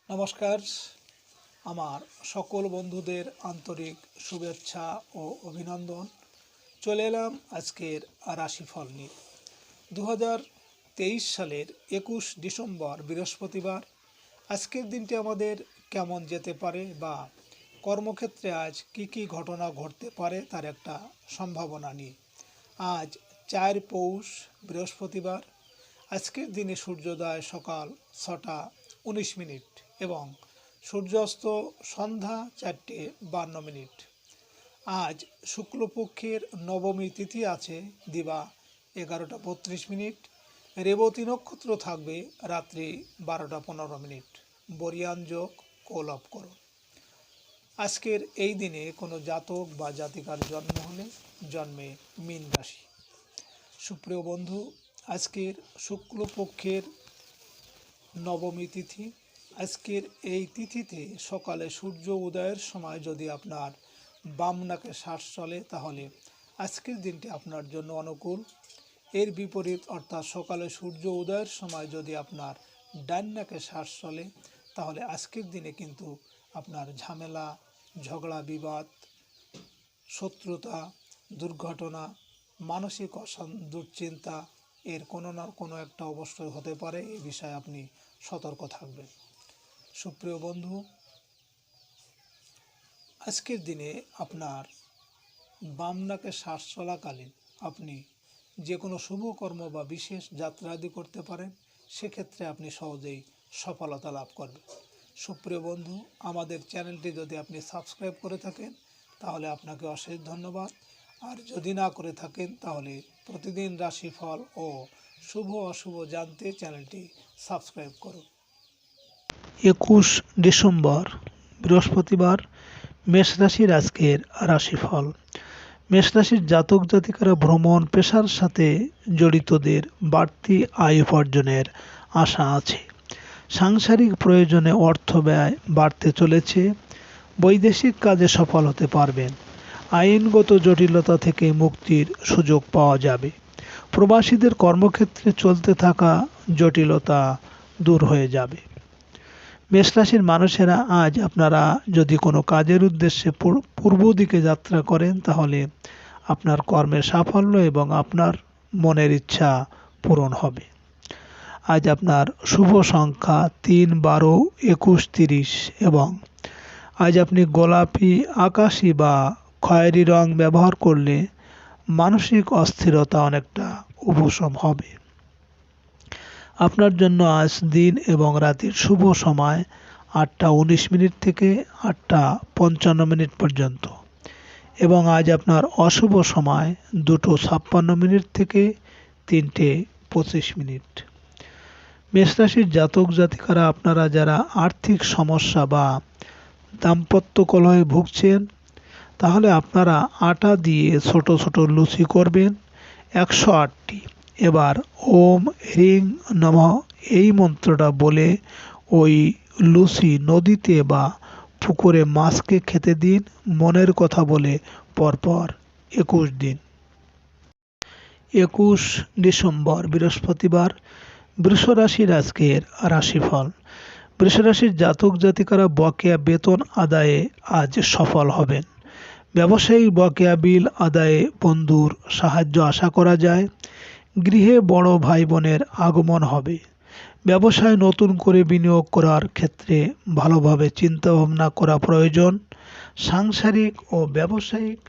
নমস্কার। আমার সকল বন্ধুদের আন্তরিক শুভেচ্ছা ও অভিনন্দন। চলে এলাম আজকের রাশিফল নিয়ে। 2023 সালের 21 ডিসেম্বর বৃহস্পতিবার। আজকের দিনটি আমাদের কেমন যেতে পারে বা কর্মক্ষেত্রে আজ কি ঘটনা ঘটতে পারে তার একটা সম্ভাবনা নিয়ে। আজ 4 পৌষ বৃহস্পতিবার। আজকের দিনে সূর্যোদয় সকাল 6টা 19 মিনিট এবং সূর্যাস্ত সন্ধ্যা 4টে 52 মিনিট। আজ শুক্লপক্ষের নবমী তিথি আছে দিবা 11টা 32 মিনিট। রেবতী নক্ষত্র থাকবে রাত্রি 12টা 15 মিনিট। বরিয়ান যোগ কৌলভ করো। আজকের এই দিনে কোনো জাতক বা জাতিকার জন্ম হলে জন্মে মীন রাশি। সুপ্রিয় বন্ধু, আজকের শুক্লপক্ষের নবমী তিথি। আজকের এই তিথিতে সকালে সূর্য উদয়ের সময় যদি আপনার বাম নাকে শ্বাস চলে তাহলে আজকের দিনটি আপনার জন্য অনুকূল। এর বিপরীত অর্থাৎ সকালে সূর্য উদয়ের সময় যদি আপনার ডান নাকে শ্বাস চলে তাহলে আজকের দিনে কিন্তু আপনার ঝামেলা, ঝগড়া, বিবাদ, শত্রুতা, দুর্ঘটনা, মানসিক দুশ্চিন্তা এর কোনো না কোনো একটা অবশ্যই হতে পারে। এই বিষয়ে আপনি সতর্ক থাকবেন। সুপ্রিয় বন্ধু, আজকের দিনে আপনার বাম নাকে শ্বাস চলাকালীন আপনি যে কোনো শুভকর্ম বা বিশেষ যাত্রা আদি করতে পারেন। সেক্ষেত্রে আপনি সহজেই সফলতা লাভ করবেন। সুপ্রিয় বন্ধু, আমাদের চ্যানেলটি যদি আপনি সাবস্ক্রাইব করে থাকেন তাহলে আপনাকে অশেষ ধন্যবাদ। আর যদি না করে থাকেন তাহলে প্রতিদিন রাশিফল ও শুভ অশুভ জানতে চ্যানেলটি সাবস্ক্রাইব করুন। 21 ডিসেম্বর বৃহস্পতিবার। মেষ রাশির আজকের রাশিফল। মেষ রাশির জাতক জাতিকারা ভ্রমণ পেশার সাথে জড়িতদের বাড়তি আয় উপার্জনের আশা আছে। সাংসারিক প্রয়োজনে অর্থ ব্যয় বাড়তে চলেছে। বৈদেশিক কাজে সফল হতে পারবেন। আইনগত জটিলতা থেকে মুক্তির সুযোগ পাওয়া যাবে। প্রবাসীদের কর্মক্ষেত্রে চলতে থাকা জটিলতা দূর হয়ে যাবে। মেষ রাশির মানুষেরা আজ আপনারা যদি কোনো কাজের উদ্দেশ্যে পূর্ব দিকে যাত্রা করেন তাহলে আপনার কর্মের সাফল্য এবং আপনার মনের ইচ্ছা পূরণ হবে। আজ আপনার শুভ সংখ্যা 3, 12, 21, 30 এবং আজ আপনি গোলাপি, আকাশি বা খয়েরি রং ব্যবহার করলে মানসিক অস্থিরতা অনেকটা উপশম হবে। আপনার জন্য আজ দিন এবং রাতের শুভ সময় 8টা 19 মিনিট থেকে 8টা 55 মিনিট পর্যন্ত এবং আজ আপনার অশুভ সময় 2টো 56 মিনিট থেকে 3টে 25 মিনিট। মেষ রাশির জাতক জাতিকারা আপনারা যারা আর্থিক সমস্যা বা দাম্পত্য কলহে ভুগছেন তাহলে আপনারা আটা দিয়ে ছোট ছোট লুচি করবেন 108টি। এবার ওম হ্রিং নমঃ এই মন্ত্রটা বলে ওই লুচি নদীতে বা পুকুরে মাছকে খেতে দিন মনের কথা বলে পরপর 21 দিন। 21 ডিসেম্বর বৃহস্পতিবার। বৃষ রাশির আজকের রাশিফল। বৃষ রাশির জাতক জাতিকারা বকেয়া বেতন আদায়ে আজ সফল হবেন। ব্যবসায়িক বকেয়া বিল আদায়ে বন্ধুর সাহায্য আশা করা যায়। গৃহে বড় ভাই বোনের আগমন হবে। ব্যবসায় নতুন করে বিনিয়োগ করার ক্ষেত্রে ভালোভাবে চিন্তাভাবনা করা প্রয়োজন। সাংসারিক ও ব্যবসায়িক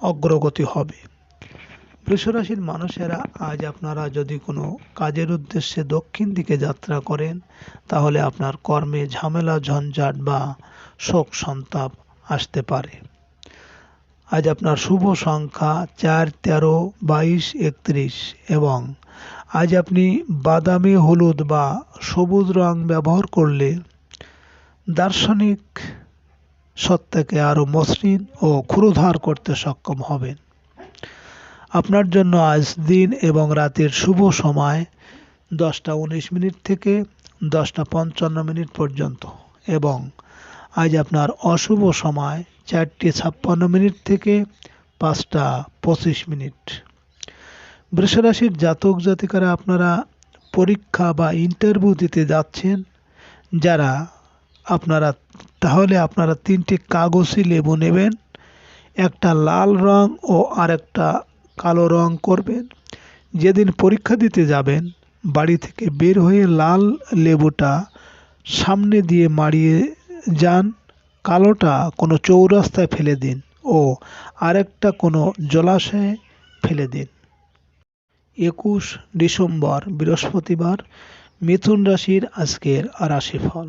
অগ্রগতি হবে। বৃষরাশির মানুষেরা আজ আপনারা যদি কোনো কাজের উদ্দেশ্যে দক্ষিণ দিকে যাত্রা করেন তাহলে আপনার কর্মে ঝামেলা, ঝঞ্ঝাট বা শোক সন্তাপ আসতে পারে। আজ আপনার শুভ সংখ্যা 4, 13, 22, 31 এবং আজ আপনি বাদামি, হলুদ বা সবুজ রং ব্যবহার করলে দার্শনিক সত্তাকে আরও মসৃণ ও ক্ষুরোধার করতে সক্ষম হবেন। আপনার জন্য আজ দিন এবং রাতের শুভ সময় 10টা 19 মিনিট থেকে 10টা 55 মিনিট পর্যন্ত এবং আজ আপনার অশুভ সময় 4টে 56 মিনিট থেকে 5টা 25 মিনিট। বৃষরাশির জাতক জাতিকারা আপনারা পরীক্ষা বা ইন্টারভিউ দিতে যাচ্ছেন, যারা আপনারা 3টি কাগজি লেবু নেবেন, একটা লাল রং ও আরেকটা কালো রং করবেন। যেদিন পরীক্ষা দিতে যাবেন বাড়ি থেকে বের হয়ে লাল লেবুটা সামনে দিয়ে মাড়িয়ে যান, কালোটা কোনো চৌরাস্তায় ফেলে দিন ও আরেকটা কোনো জলাশয়ে ফেলে দিন। 21 ডিসেম্বর বৃহস্পতিবার, মিথুন রাশির আজকের রাশিফল।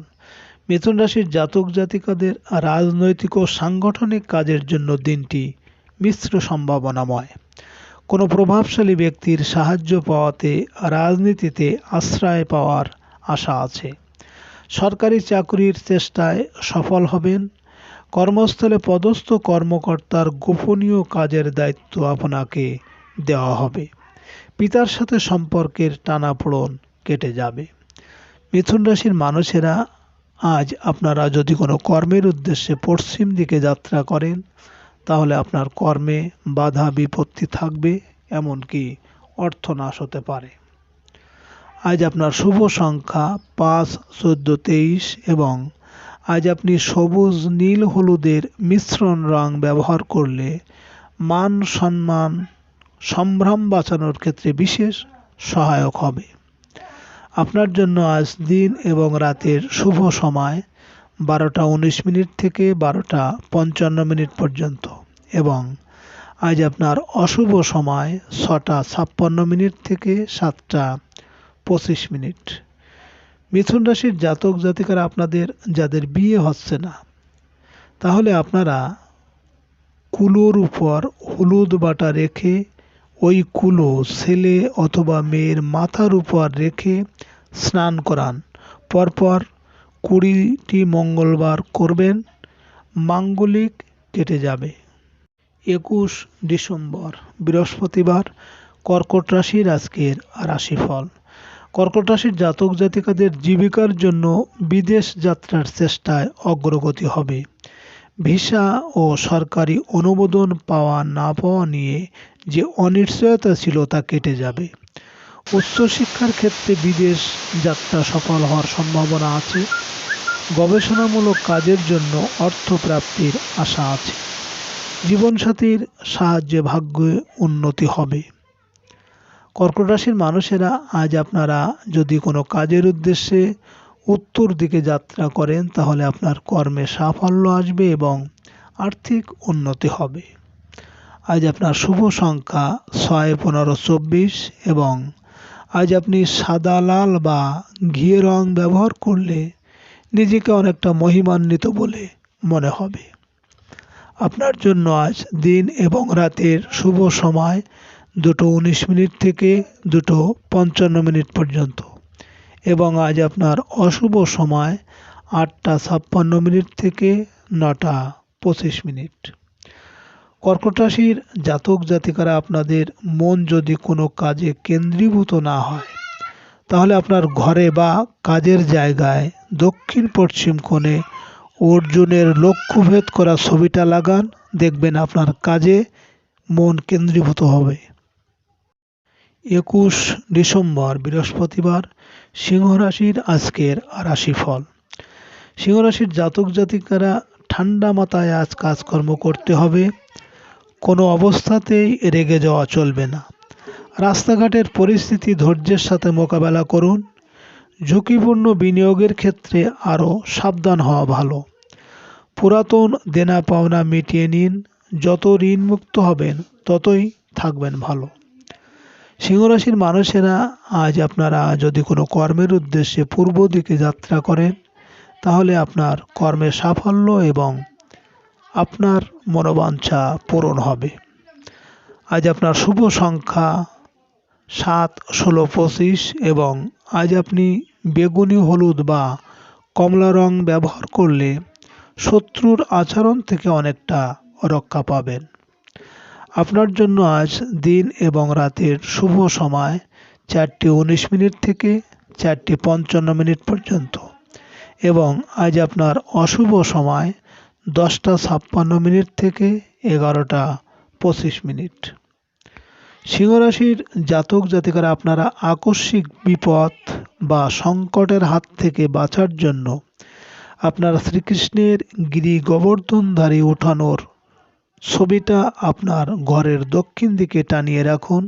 মিথুন রাশির জাতক জাতিকাদের রাজনৈতিক ও সাংগঠনিক কাজের জন্য দিনটি মিশ্র সম্ভাবনাময়। কোনো প্রভাবশালী ব্যক্তির সাহায্য পাওয়াতে রাজনীতিতে আশ্রয় পাওয়ার আশা আছে। সরকারি চাকরির চেষ্টায় সফল হবেন। কর্মস্থলে পদস্থ কর্মকর্তার গোপনীয় কাজের দায়িত্ব আপনাকে দেওয়া হবে। পিতার সাথে সম্পর্কের টানাপোড়েন কেটে যাবে। মিথুন রাশির মানুষেরা আজ আপনারা যদি কোনো কর্মের উদ্দেশ্যে পশ্চিম দিকে যাত্রা করেন তাহলে আপনার কর্মে বাধা বিপত্তি থাকবে, এমনকি অর্থনাশ হতে পারে। আজ আপনার শুভ সংখ্যা 5, 14, 23 এবং আজ আপনি সবুজ নীল হলুদের মিশ্রণ রং ব্যবহার করলে মান সম্মান সম্ভ্রম বাঁচানোর ক্ষেত্রে বিশেষ সহায়ক হবে। আপনার জন্য আজ দিন এবং রাতের শুভ সময় 12:19 থেকে 12:55 পর্যন্ত এবং আজ আপনার অশুভ সময় 6:56 থেকে 7:25। মিথুন রাশির জাতক জাতিকারা আপনাদের যাদের বিয়ে হচ্ছে না, তাহলে আপনারা কুলোর উপর হলুদ বাটা রেখে ওই কুলো ছেলে অথবা মেয়ের মাথার উপর রেখে স্নান করান। পরপর 20টি মঙ্গলবার করবেন, মাঙ্গলিক কেটে যাবে। 21 ডিসেম্বর বৃহস্পতিবার, কর্কট রাশির আজকের রাশিফল। কর্কট রাশির জাতক জাতিকাদের জীবিকার জন্য বিদেশ যাত্রার চেষ্টায় অগ্রগতি হবে। ভিসা ও সরকারি অনুমোদন পাওয়া না পাওয়া নিয়ে যে অনিশ্চয়তা ছিল তা কেটে যাবে। উচ্চশিক্ষার ক্ষেত্রে বিদেশ যাত্রা সফল হওয়ার সম্ভাবনা আছে। গবেষণামূলক কাজের জন্য অর্থ প্রাপ্তির আশা আছে। জীবনসাথীর সাহায্যে ভাগ্যে উন্নতি হবে। কর্কট রাশির মানুষেরা আজ আপনারা যদি কোনো কাজের উদ্দেশ্যে উত্তর দিকে যাত্রা করেন তাহলে আপনার কর্মে সাফল্য আসবে এবং আর্থিক উন্নতি হবে। আজ আপনার শুভ সংখ্যা 6, 15, 24 এবং আজ আপনি সাদা, লাল বা ঘিয়ে রং ব্যবহার করলে নিজেকে অনেকটা মহিমান্বিত বলে মনে হবে। আপনার জন্য আজ দিন এবং রাতের শুভ সময় 2:19 থেকে 2:55 পর্যন্ত এবং আজ আপনার অশুভ সময় 8:56 থেকে 9:25। কর্কট রাশির জাতক জাতিকারা আপনাদের মন যদি কোনো কাজে কেন্দ্রীভূত না হয় তাহলে আপনার ঘরে বা কাজের জায়গায় দক্ষিণ পশ্চিম কোণে অর্জুনের লক্ষ্যভেদ করা ছবিটা লাগান, দেখবেন আপনার কাজে মন কেন্দ্রীভূত হবে। 21 ডিসেম্বর বৃহস্পতিবার, সিংহ রাশির আজকের রাশিফল। সিংহ রাশির জাতক জাতিকারা ঠান্ডা মাথায় আজ কাজকর্ম করতে হবে। কোনো অবস্থাতেই রেগে যাওয়া চলবে না। রাস্তাঘাটের পরিস্থিতি ধৈর্যের সাথে মোকাবেলা করুন। ঝুঁকিপূর্ণ বিনিয়োগের ক্ষেত্রে আরও সাবধান হওয়া ভালো। পুরাতন দেনা পাওনা মিটিয়ে নিন। যত ঋণমুক্ত হবেন ততই থাকবেন ভালো। সিংহ রাশির মানুষেরা আজ আপনারা যদি কোনো কর্মের উদ্দেশ্যে পূর্ব দিকে যাত্রা করেন তাহলে আপনার কর্মে সাফল্য এবং আপনার মনোবাঞ্ছা পূরণ হবে। আজ আপনার শুভ সংখ্যা 7, 16, 25 এবং আজ আপনি বেগুনি, হলুদ বা কমলা রং ব্যবহার করলে শত্রুর আচরণ থেকে অনেকটা রক্ষা পাবেন। আপনার জন্য আজ দিন এবং রাতের শুভ সময় 4:19 থেকে 4:55 পর্যন্ত এবং আজ আপনার অশুভ সময় 10:56 থেকে 11:25। সিংহ রাশির জাতক জাতিকারা আপনারা আকস্মিক বিপদ বা সংকটের হাত থেকে বাঁচার জন্য আপনার শ্রীকৃষ্ণের গিরি গোবর্ধনধারী উঠানোর ছবিটা আপনার ঘরের দক্ষিণ দিকে টানিয়ে রাখুন।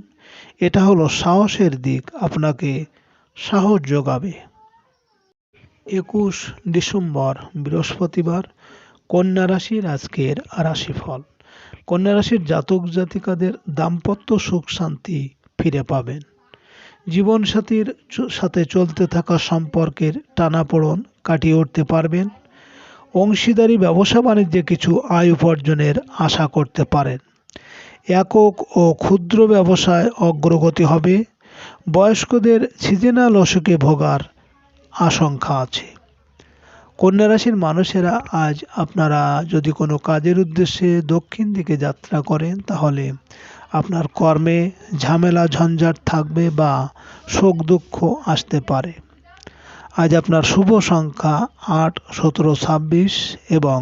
এটা হলো সাহসের দিক, আপনাকে সাহস যোগাবে। 21 ডিসেম্বর বৃহস্পতিবার, কন্যা রাশির আজকের রাশিফল। কন্যা রাশির জাতক জাতিকাদের দাম্পত্য সুখ শান্তি ফিরে পাবেন। জীবনসাথীর সাথে চলতে থাকা সম্পর্কের টানাপোড়েন কাটিয়ে উঠতে পারবেন। অংশীদারি ব্যবসা বাণিজ্যে কিছু আয় উপার্জনের আশা করতে পারেন। একক ও ক্ষুদ্র ব্যবসায় অগ্রগতি হবে। বয়স্কদের সিজনাল অসুখে ভোগার আশঙ্কা আছে। কন্যা রাশির মানুষেরা আজ আপনারা যদি কোনো কাজের উদ্দেশ্যে দক্ষিণ দিকে যাত্রা করেন, তাহলে আপনার কর্মে ঝামেলা ঝঞ্ঝাট থাকবে বা শোক দুঃখ আসতে পারে। আজ আপনার শুভ সংখ্যা 8, 17, 26 এবং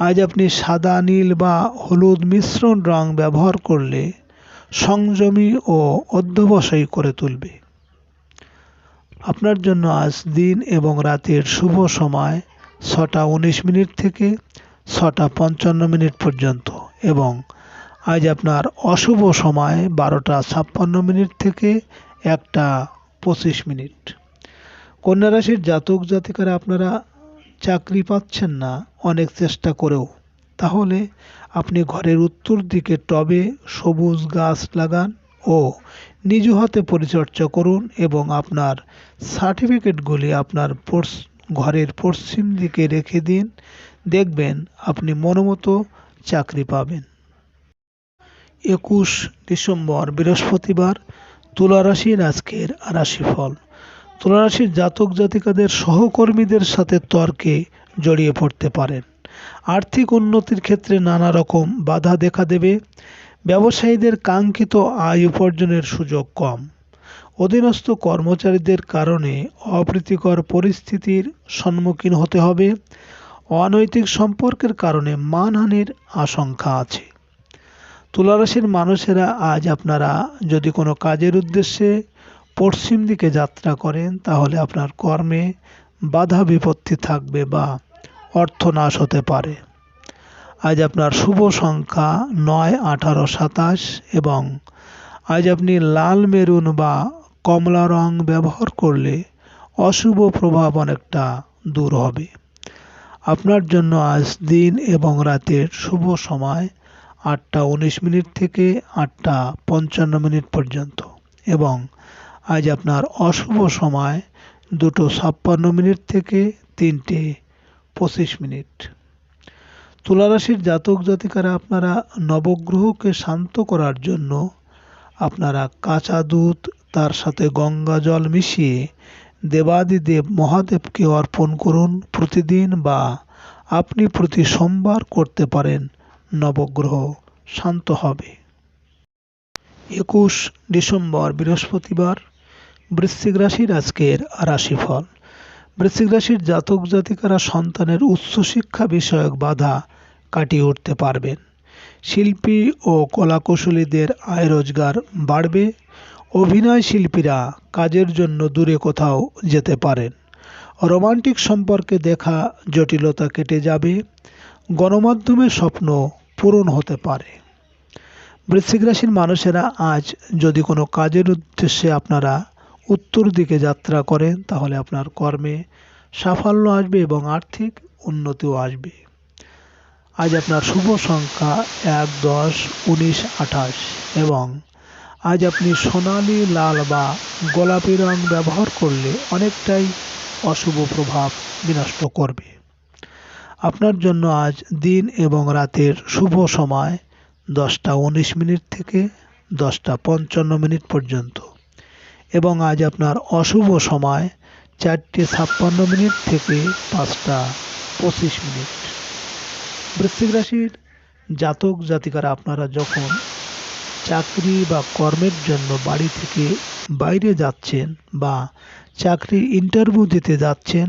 আজ আপনি সাদা, নীল বা হলুদ মিশ্রণ রং ব্যবহার করলে সংযমী ও অধ্যবসায়ী করে তুলবে। আপনার জন্য আজ দিন এবং রাতের শুভ সময় 6টা 19 থেকে 6টা 55 পর্যন্ত এবং আজ আপনার অশুভ সময় 12টা 56 থেকে 1টা 25। কন্যা রাশির জাতক জাতিকারা আপনারা চাকরি পাচ্ছেন না অনেক চেষ্টা করেও, তাহলে আপনি ঘরের উত্তর দিকে টবে সবুজ গাছ লাগান ও নিজ হাতে পরিচর্যা করুন এবং আপনার সার্টিফিকেটগুলি আপনার ঘরের পশ্চিম দিকে রেখে দিন। দেখবেন আপনি মনোমতো চাকরি পাবেন। 21 ডিসেম্বর বৃহস্পতিবার, তুলা রাশির আজকের রাশিফল। তুলা রাশির জাতক জাতিকাদের সহকর্মীদের সাথে তর্কে জড়িয়ে পড়তে পারেন। আর্থিক উন্নতির ক্ষেত্রে নানা রকম বাধা দেখা দেবে। ব্যবসায়ীদের কাঙ্ক্ষিত আয় উপার্জনের সুযোগ কম। অধীনস্থ কর্মচারীদের কারণে অপ্রীতিকর পরিস্থিতির সম্মুখীন হতে হবে। অনৈতিক সম্পর্কের কারণে মানহানির আশঙ্কা আছে। তুলা রাশির মানুষেরা আজ আপনারা যদি কোনো কাজের উদ্দেশ্যে পশ্চিম দিকে যাত্রা করেন, তাহলে আপনার কর্মে বাধা বিপত্তি থাকবে বা অর্থনাশ হতে পারে। আজ আপনার শুভ সংখ্যা 9, 18, 27 এবং আজ আপনি লাল, মেরুন বা কমলা রং ব্যবহার করলে অশুভ প্রভাব অনেকটা দূর হবে। আপনার জন্য আজ দিন এবং রাতের শুভ সময় 8টা 19 থেকে 8টা 55 পর্যন্ত এবং আজ আপনার অশুভ সময় 2টো 56 থেকে 3টে 25। তুলা রাশির জাতক জাতিকারা আপনারা নবগ্রহকে শান্ত করার জন্য আপনারা কাঁচা দুধ তার সাথে গঙ্গা জল মিশিয়ে দেবাদিদেব মহাদেবকে অর্পণ করুন প্রতিদিন, বা আপনি প্রতি সোমবার করতে পারেন। নবগ্রহ শান্ত হবে। 21 ডিসেম্বর বৃহস্পতিবার, বৃশ্চিক রাশির আজকের রাশিফল। বৃশ্চিক রাশির জাতক জাতিকারা সন্তানের উচ্চশিক্ষা বিষয়ক বাধা কাটিয়ে উঠতে পারবেন। শিল্পী ও কলাকুশলীদের আয় রোজগার বাড়বে। অভিনয় শিল্পীরা কাজের জন্য দূরে কোথাও যেতে পারেন। রোমান্টিক সম্পর্কে দেখা জটিলতা কেটে যাবে। গণমাধ্যমের স্বপ্ন পূরণ হতে পারে। বৃশ্চিক রাশির মানুষেরা আজ যদি কোনো কাজের উদ্দেশ্যে আপনারা উত্তর দিকে যাত্রা করেন, তাহলে আপনার কর্মে সাফল্য আসবে এবং আর্থিক উন্নতিও আসবে। আজ আপনার শুভ সংখ্যা 1, 10, 19, 28 এবং আজ আপনি সোনালি, লাল বা গোলাপি রং ব্যবহার করলে অনেকটাই অশুভ প্রভাব বিনষ্ট করবে। আপনার জন্য আজ দিন এবং রাতের শুভ সময় 10টা 19 থেকে 10টা 55 পর্যন্ত এবং আজ আপনার অশুভ সময় 4টে 56 থেকে 5টা 25। বৃশ্চিক রাশির জাতক জাতিকারা আপনারা যখন চাকরি বা কর্মের জন্য বাড়ি থেকে বাইরে যাচ্ছেন বা চাকরির ইন্টারভিউ দিতে যাচ্ছেন,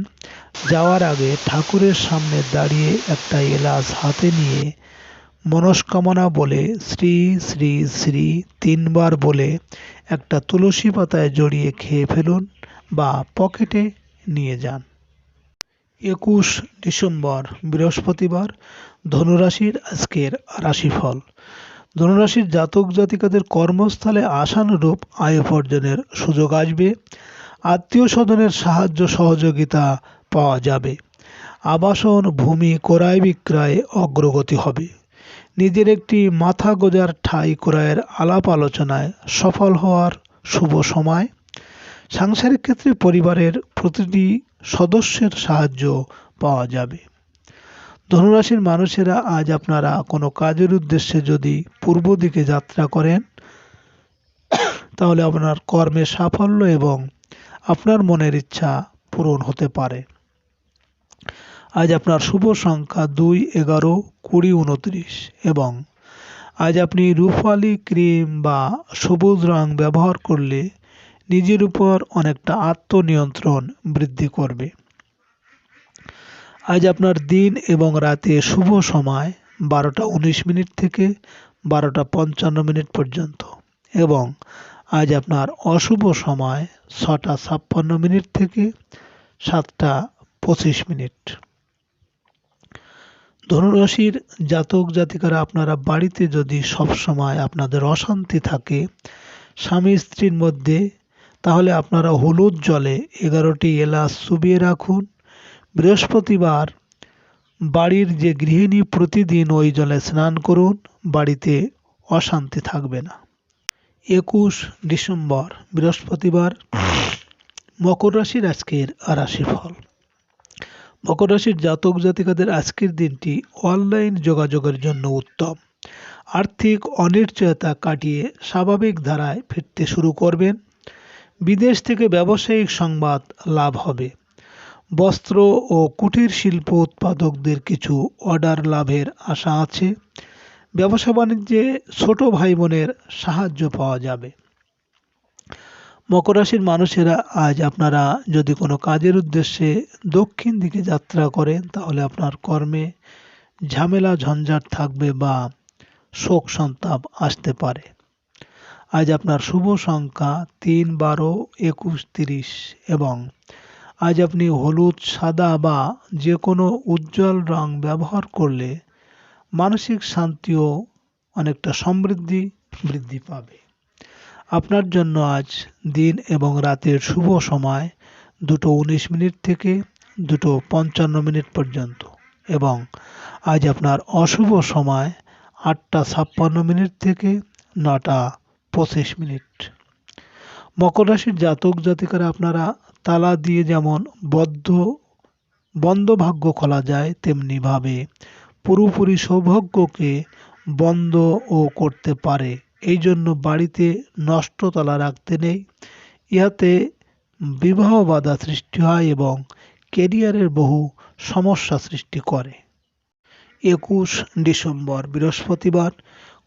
যাওয়ার আগে ঠাকুরের সামনে দাঁড়িয়ে একটা এলাচ হাতে নিয়ে মনস্কামনা বলে শ্রী শ্রী শ্রী 3বার বলে একটা তুলসী পাতায় জড়িয়ে খেয়ে ফেলুন বা পকেটে নিয়ে যান। 21 ডিসেম্বর বৃহস্পতিবার ধনুরাশির আজকের রাশিফল। ধনুরাশির জাতক জাতিকাদের কর্মস্থলে আশানুরূপ আয় উপার্জনের সুযোগ আসবে। আত্মীয় স্বজনের সাহায্য সহযোগিতা পাওয়া যাবে। আবাসন ভূমি ক্রয় বিক্রয়ে অগ্রগতি হবে। নিজের একটি মাথা গোঁজার ঠাঁই ক্রয়ের আলাপ আলোচনায় সফল হওয়ার শুভ সময়। সাংসারিক ক্ষেত্রে পরিবারের প্রতিটি সদস্যের সাহায্য পাওয়া যাবে। ধনুরাশির মানুষেরা আজ আপনারা কোনো কাজের উদ্দেশ্যে যদি পূর্ব দিকে যাত্রা করেন তাহলে আপনার কর্মে সাফল্য এবং আপনার মনের ইচ্ছা পূরণ হতে পারে। আজ আপনার শুভ সংখ্যা 2, 11, 20, 29 এবং আজ আপনি রূপালি ক্রিম বা সবুজ রং ব্যবহার করলে নিজের উপর অনেকটা আত্মনিয়ন্ত্রণ বৃদ্ধি করবে। আজ আপনার দিন এবং রাতে শুভ সময় 12:19 থেকে 12:55 পর্যন্ত এবং আজ আপনার অশুভ সময় 6:56 থেকে 7:25। ধনুরাশির জাতক জাতিকারা আপনারা বাড়িতে যদি সবসময় আপনাদের অশান্তি থাকে স্বামী স্ত্রীর মধ্যে, তাহলে আপনারা হলুদ জলে 11টি এলাচ চুবিয়ে রাখুন। বৃহস্পতিবার বাড়ির যে গৃহিণী প্রতিদিন ওই জলে স্নান করুন, বাড়িতে অশান্তি থাকবে না। 21 ডিসেম্বর বৃহস্পতিবার মকর রাশির আজকের রাশিফল। মকর রাশির জাতক জাতিকাদের আজকের দিনটি অনলাইন যোগাযোগের জন্য উত্তম। আর্থিক অনিশ্চয়তা কাটিয়ে স্বাভাবিক ধারায় ফিরতে শুরু করবেন। বিদেশ থেকে ব্যবসায়িক সংবাদ লাভ হবে। বস্ত্র ও কুটির শিল্প উৎপাদকদের কিছু অর্ডার লাভের আশা আছে। ব্যবসা বাণিজ্যে ছোট ভাই বোনের সাহায্য পাওয়া যাবে। মকর রাশির মানুষেরা আজ আপনারা যদি কোনো কাজের উদ্দেশ্যে দক্ষিণ দিকে যাত্রা করেন তাহলে আপনার কর্মে ঝামেলা ঝঞ্ঝাট থাকবে বা শোক সন্তাপ আসতে পারে। আজ আপনার শুভ সংখ্যা 3, 12, 21, 30 এবং আজ আপনি হলুদ সাদা বা যে কোনো উজ্জ্বল রং ব্যবহার করলে মানসিক শান্তিও অনেকটা সমৃদ্ধি বৃদ্ধি পাবে। আপনার জন্য আজ দিন এবং রাতের শুভ সময় 2:19 থেকে 2:55 পর্যন্ত এবং আজ আপনার অশুভ সময় 8:56 থেকে 9:25। মকর রাশির জাতক জাতিকারা আপনারা তালা দিয়ে যেমন বন্ধ ভাগ্য খোলা যায় তেমনি ভাবে পুরোপুরি সৌভাগ্যকে বন্ধ ও করতে পারে। এই জন্য বাড়িতে নষ্ট তালা রাখতে নেই। ইহাতে বিবাহ বাধা সৃষ্টি হয় এবং ক্যারিয়ারের বহু সমস্যা সৃষ্টি করে। 21 ডিসেম্বর বৃহস্পতিবার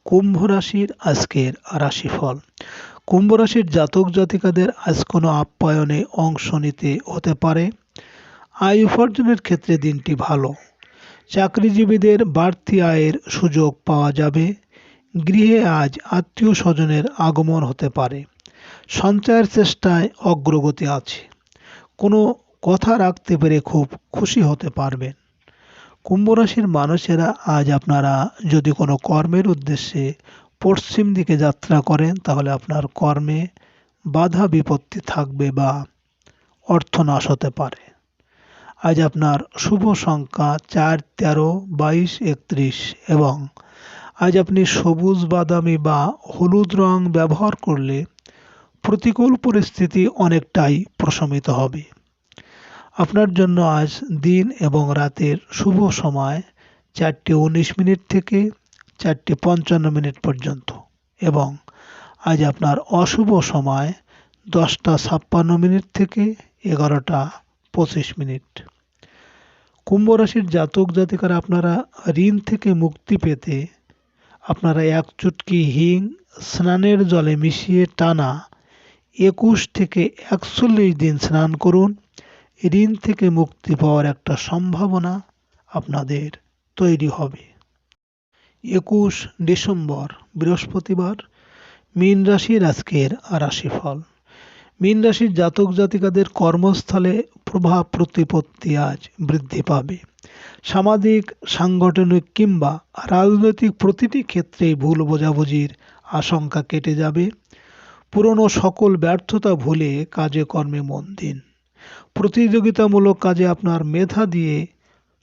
কুম্ভ রাশির আজকের রাশিফল। কুম্ভ রাশির জাতক জাতিকাদের আজ কোনো আপ্যায়নে অংশ নিতে হতে পারে। আয় উপার্জনের ক্ষেত্রে দিনটি ভালো। চাকরিজীবীদের বাড়তি আয়ের সুযোগ পাওয়া যাবে। গৃহে আজ আত্মীয় স্বজনের আগমন হতে পারে। সঞ্চয়ের চেষ্টায় অগ্রগতি আছে। কোনো কথা রাখতে পেরে খুব খুশি হতে পারবেন। কুম্ভ রাশির মানুষেরা আজ আপনারা যদি কোনো কর্মের উদ্দেশ্যে পশ্চিম দিকে যাত্রা করেন তাহলে আপনার কর্মে বাধা বিপত্তি থাকবে বা অর্থনাশ হতে পারে। আজ আপনার শুভ সংখ্যা 4, 13, 22, 31 এবং আজ আপনি সবুজ বাদামি বা হলুদ রং ব্যবহার করলে প্রতিকূল পরিস্থিতি অনেকটাই প্রশমিত হবে। আপনার জন্য আজ দিন এবং রাতের শুভ সময় 4:19 থেকে 4:55 পর্যন্ত এবং আজ আপনার অশুভ সময় 10:56 থেকে 11:25। কুম্ভ রাশির জাতক জাতিকারা আপনারা ঋণ থেকে মুক্তি পেতে আপনারা 1 চুটকি হিং স্নানের জলে মিশিয়ে টানা 21 থেকে 41 দিন স্নান করুন। ঋণ থেকে মুক্তি পাওয়ার একটা সম্ভাবনা আপনাদের তৈরি হবে। 21 ডিসেম্বর বৃহস্পতিবার মীন রাশির আজকের রাশিফল। মীন রাশির জাতক জাতিকাদের কর্মস্থলে প্রভাব প্রতিপত্তি আজ বৃদ্ধি পাবে। সামাজিক, সাংগঠনিক কিংবা রাজনৈতিক প্রতিটি ক্ষেত্রেই ভুল বোঝাবুঝির আশঙ্কা কেটে যাবে। পুরনো সকল ব্যর্থতা ভুলে কাজে কর্মে মন দিন। প্রতিযোগিতামূলক কাজে আপনার মেধা দিয়ে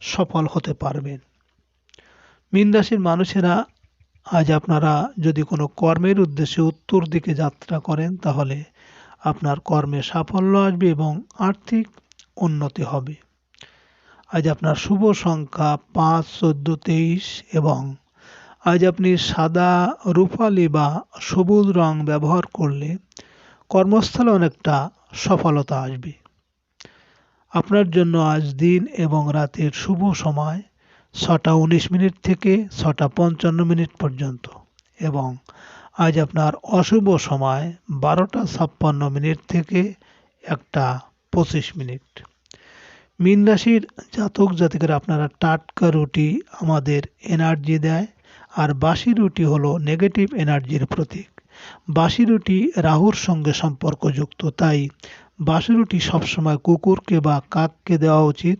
সফল হতে পারবেন। মীন রাশির মানুষেরা আজ আপনারা যদি কোনো কর্মের উদ্দেশ্যে উত্তর দিকে যাত্রা করেন তাহলে আপনার কর্মে সাফল্য আসবে এবং আর্থিক উন্নতি হবে। আজ আপনার শুভ সংখ্যা 5, 14, 23 এবং আজ আপনি সাদা, রূপালি বা সবুজ রং ব্যবহার করলে কর্মস্থলে অনেকটা সফলতা আসবে। আপনার জন্য আজ দিন এবং রাতের শুভ সময় 6:19 থেকে 6:55 পর্যন্ত এবং আজ আপনার অশুভ সময় 12:56 থেকে 1:25। মীন রাশির জাতক জাতিকারা আপনারা টাটকা রুটি আমাদের এনার্জি দেয়, আর বাসি রুটি হলো নেগেটিভ এনার্জির প্রতীক। বাসি রুটি রাহুর সঙ্গে সম্পর্কযুক্ত, তাই বাসি রুটি সবসময় কুকুরকে বা কাককে দেওয়া উচিত।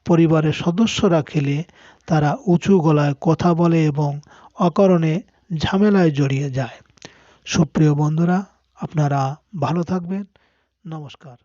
পরিবারের সদস্যরা খেলে তারা উঁচু গলায় কথা বলে এবং অকারণে ঝামেলায় জড়িয়ে যায়। সুপ্রিয় বন্ধুরা, আপনারা ভালো থাকবেন। নমস্কার।